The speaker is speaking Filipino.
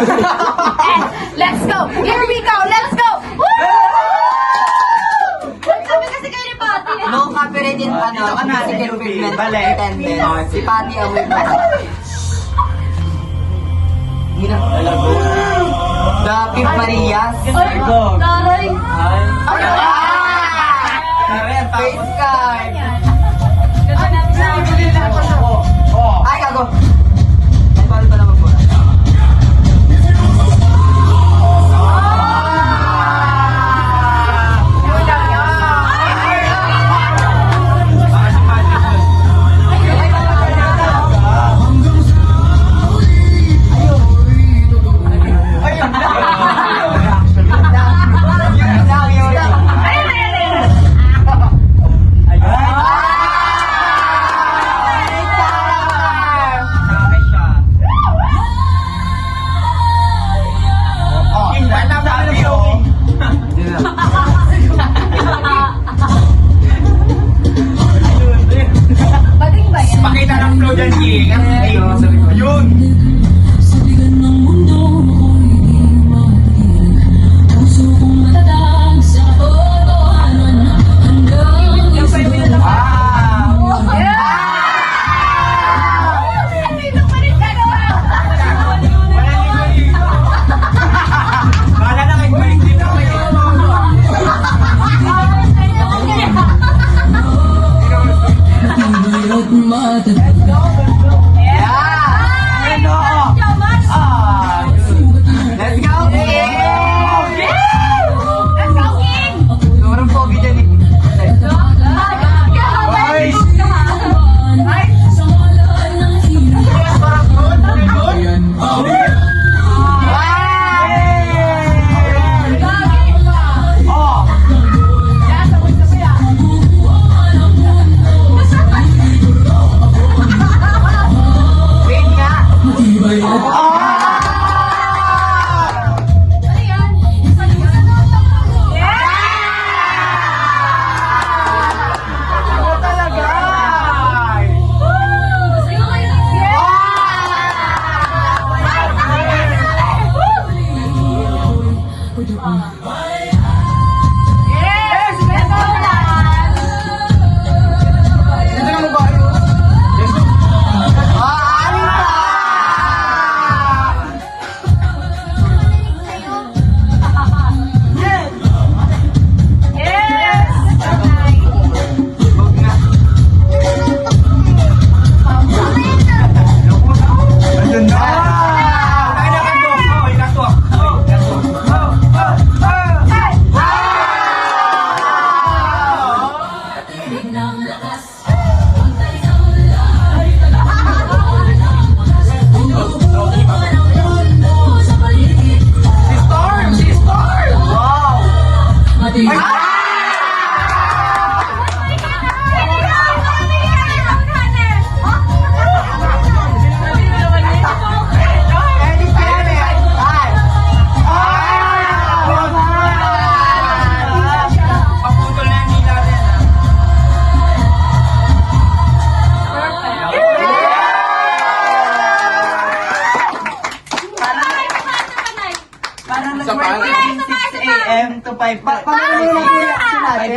Let's go! Here we go! Let's go! Woo! Sabi kasi kayo ni Patty. No copyright in musical pigment attendance. Si Patty ang may pa. The Fifth Marias. Taray! Face card. Ay, gago. Ay, paano pa naman po? Bading ba yan? Pakita ng flow dyan, King. Ayun. Sabigan ng mundo ako'y di matigil. Puso kong matatag sa katotohanan. Hanggang isang Bala na kayo, balik dito. matibay at matatag. Let's go, King! Sobrang pogi dyan eh. Sa ngalan ng hirap. Ayan ang Wait nga! matibay at Ayun na. Ay, nakatok. Oh, ikatok. Oh, ikatok. Si Storm! Si Storm! Wow! matibay. Paputol na yung nila rin, ah. Parang Sa pala. 6 a.m. to 5. Paano yung reaction natin?